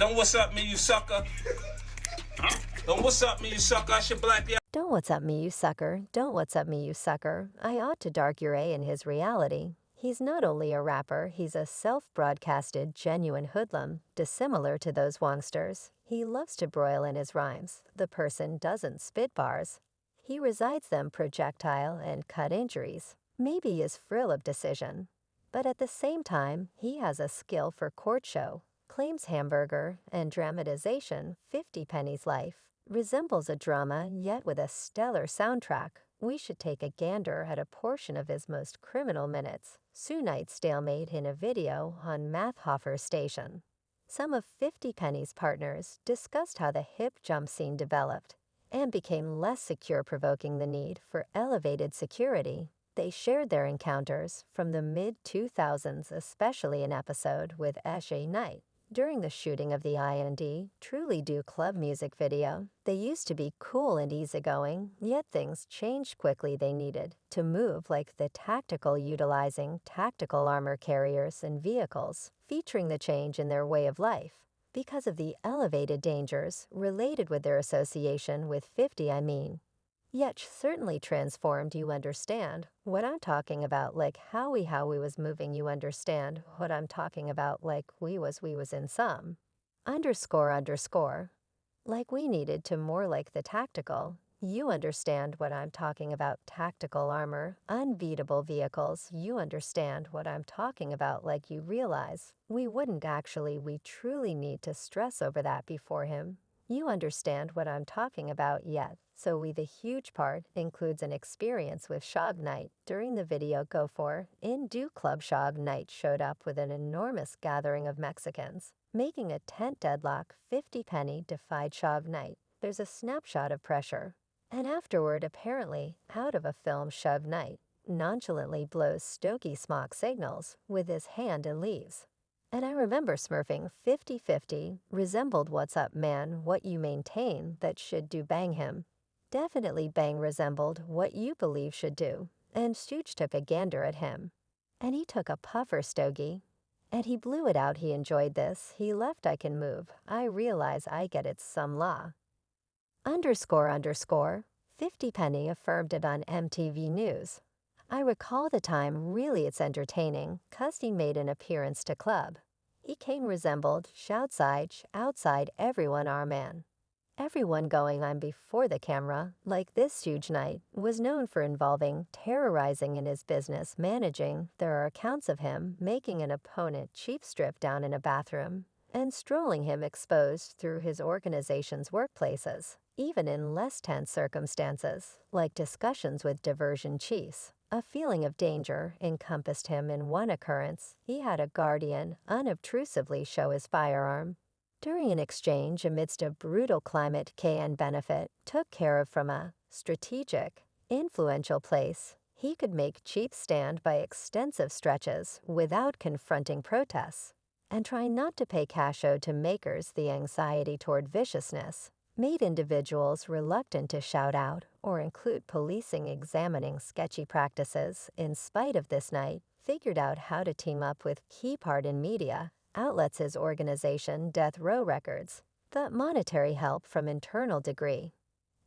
Don't what's up me, you sucker. Don't what's up me, you sucker. I should black the Don't what's up me, you sucker. Don't what's up me, you sucker. I ought to dark your A in his reality. He's not only a rapper, he's a self-broadcasted, genuine hoodlum, dissimilar to those wongsters. He loves to broil in his rhymes. The person doesn't spit bars. He resides them projectile and cut injuries. Maybe his frill of decision. But at the same time, he has a skill for court show. Claims hamburger and dramatization 50 pennies life. Resembles a drama, yet with a stellar soundtrack. We should take a gander at a portion of his most criminal minutes. Suge Knight stalemate in a video on Mathhofer Station. Some of 50 Penny's partners discussed how the hip jump scene developed and became less secure, provoking the need for elevated security. They shared their encounters from the mid-2000s, especially an episode with Suge Knight. During the shooting of the I&D Truly Do Club music video, they used to be cool and easygoing, yet things changed quickly. They needed to move like the tactical, utilizing tactical armor carriers and vehicles, featuring the change in their way of life. Because of the elevated dangers related with their association with 50, Yet certainly transformed, you understand what I'm talking about, like how we was moving, you understand what I'm talking about, like we was in some. Underscore. Like we needed to more like the tactical. You understand what I'm talking about, tactical armor, unbeatable vehicles, you understand what I'm talking about, like you realize. We wouldn't actually, we truly need to stress over that before him. You understand what I'm talking about yet. So the huge part includes an experience with Suge Knight. During the video Go For in Do Club, Suge Knight showed up with an enormous gathering of Mexicans, making a tent deadlock. 50 Penny defied Suge Knight. There's a snapshot of pressure. And afterward, apparently, out of a film, Suge Knight nonchalantly blows Stokey smoke signals with his hand and leaves. And I remember smurfing 50-50 resembled what's up man, what you maintain that should do bang him. Definitely bang resembled what you believe should do. And Stooge took a gander at him. And he took a puffer stogie. And he blew it out. He enjoyed this. He left. I can move. I realize I get it some law. Underscore. 50 Penny affirmed it on MTV News. I recall the time, really it's entertaining, 'cause he made an appearance to club. He came resembled, outside everyone our man. Everyone going on before the camera, like this Suge Knight, was known for involving terrorizing in his business managing. There are accounts of him making an opponent cheap strip down in a bathroom and strolling him exposed through his organization's workplaces, even in less tense circumstances, like discussions with diversion chiefs. A feeling of danger encompassed him. In one occurrence, he had a guardian unobtrusively show his firearm. During an exchange amidst a brutal climate, KN benefit took care of from a strategic, influential place. He could make cheap stand by extensive stretches without confronting protests, and try not to pay cash owed to makers. The anxiety toward viciousness made individuals reluctant to shout out or include policing. Examining sketchy practices. In spite of this, Knight figured out how to team up with key part in media outlets. His organization, Death Row Records, the monetary help from internal degree,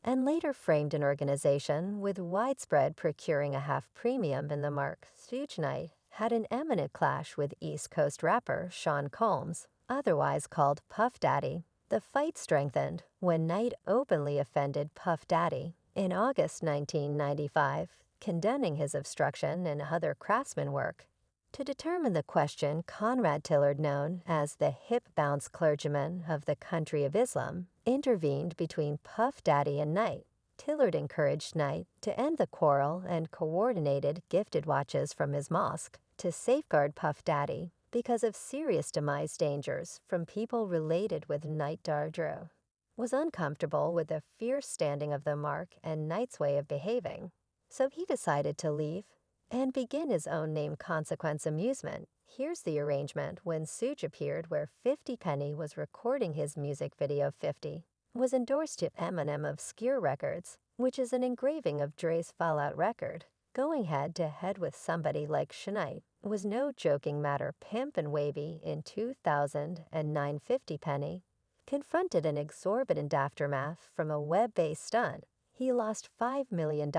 and later framed an organization with widespread procuring a half premium in the mark. Suge Knight had an eminent clash with East Coast rapper Sean Combs, otherwise called Puff Daddy. The fight strengthened when Knight openly offended Puff Daddy in August 1995, condemning his obstruction and other craftsman work. To determine the question, Conrad Tillard, known as the hip bounce clergyman of the country of Islam, intervened between Puff Daddy and Knight. Tillard encouraged Knight to end the quarrel and coordinated gifted watches from his mosque to safeguard Puff Daddy because of serious demise dangers from people related with Knight. Dardrew was uncomfortable with the fierce standing of the mark and Knight's way of behaving, so he decided to leave and begin his own name Consequence Amusement. Here's the arrangement when Suge appeared, where 50 Penny was recording his music video. 50 was endorsed to Eminem Obscure Records, which is an engraving of Dre's Fallout record. Going head to head with somebody like Suge Knight was no joking matter. Pimp and Wavy in 2009 50 Penny confronted an exorbitant aftermath from a web-based stunt. He lost $5 million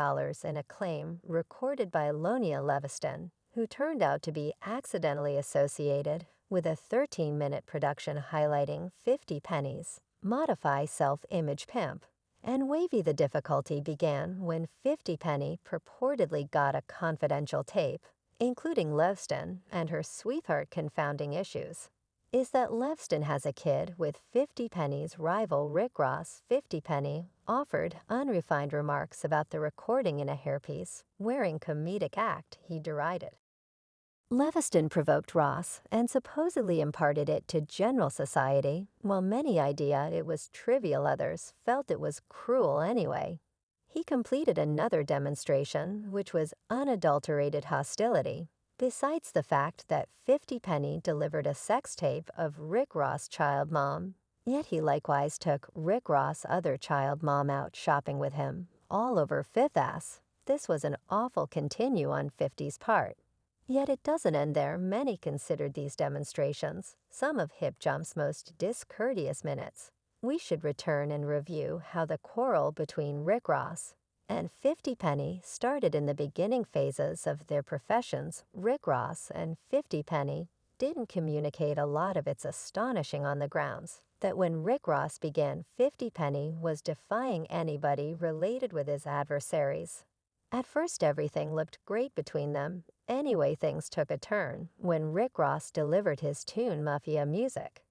in a claim recorded by Lonia Leviston, who turned out to be accidentally associated with a 13-minute production highlighting 50 Penny's Modify Self-Image Pimp. And Wavy. The difficulty began when 50 Penny purportedly got a confidential tape, including Leviston and her sweetheart. Confounding issues is that Leviston has a kid with 50 Penny's rival Rick Ross. 50 Penny offered unrefined remarks about the recording in a hairpiece, wearing comedic act he derided. Leviston provoked Ross and supposedly imparted it to general society, while many idea it was trivial, others felt it was cruel anyway. He completed another demonstration, which was unadulterated hostility. Besides the fact that 50 Penny delivered a sex tape of Rick Ross' child mom, yet he likewise took Rick Ross' other child mom out shopping with him, all over Fifth Ass. This was an awful continue on 50's part. Yet it doesn't end there. Many considered these demonstrations some of Hip Jump's most discourteous minutes. We should return and review how the quarrel between Rick Ross and 50 Penny started in the beginning phases of their professions. Rick Ross and 50 Penny didn't communicate a lot of its astonishing on the grounds that when Rick Ross began, 50 Penny was defying anybody related with his adversaries. At first everything looked great between them. Anyway, things took a turn when Rick Ross delivered his tune Mafia Music.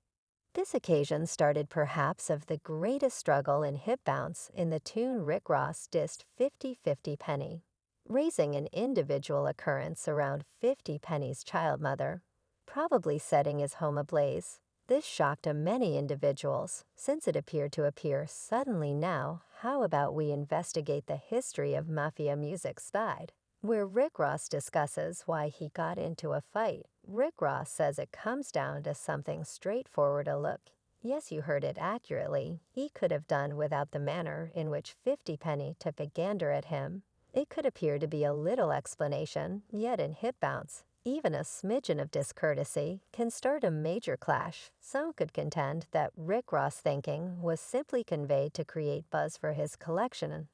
This occasion started perhaps of the greatest struggle in hip bounce in the tune Rick Ross dissed 50 Penny, raising an individual occurrence around 50 Penny's child mother, probably setting his home ablaze. This shocked many individuals, since it appeared to appear suddenly now. How about we investigate the history of Mafia Music's side, where Rick Ross discusses why he got into a fight. Rick Ross says it comes down to something straightforward. A look. Yes, you heard it accurately. He could have done without the manner in which 50 Penny took a gander at him. It could appear to be a little explanation, yet in hip bounce, even a smidgen of discourtesy can start a major clash. Some could contend that Rick Ross' thinking was simply conveyed to create buzz for his collection.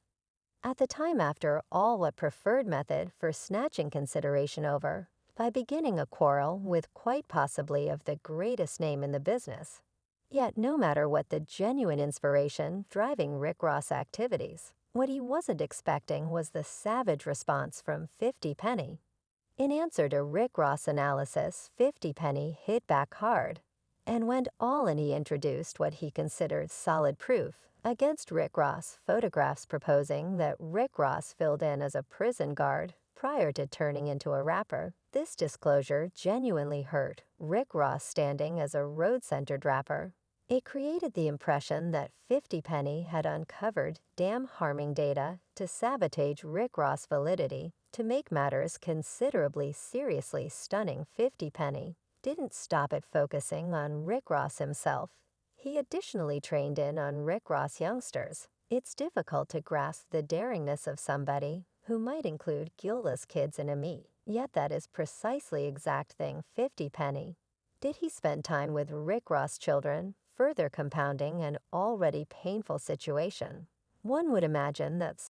At the time, after all, what preferred method for snatching consideration over by beginning a quarrel with quite possibly of the greatest name in the business. Yet no matter what the genuine inspiration driving Rick Ross' activities, what he wasn't expecting was the savage response from 50 Penny. In answer to Rick Ross' analysis, 50 Penny hit back hard and went all in. He introduced what he considered solid proof against Rick Ross, photographs proposing that Rick Ross filled in as a prison guard prior to turning into a rapper. This disclosure genuinely hurt Rick Ross, standing as a road-centered rapper. It created the impression that 50 Penny had uncovered damn harming data to sabotage Rick Ross' validity. To make matters considerably seriously stunning, 50 Penny didn't stop at focusing on Rick Ross himself. He additionally trained in on Rick Ross youngsters. It's difficult to grasp the daringness of somebody who might include guiltless kids in a meet. Yet that is precisely exact thing 50 Penny did. He spend time with Rick Ross children, further compounding an already painful situation. One would imagine that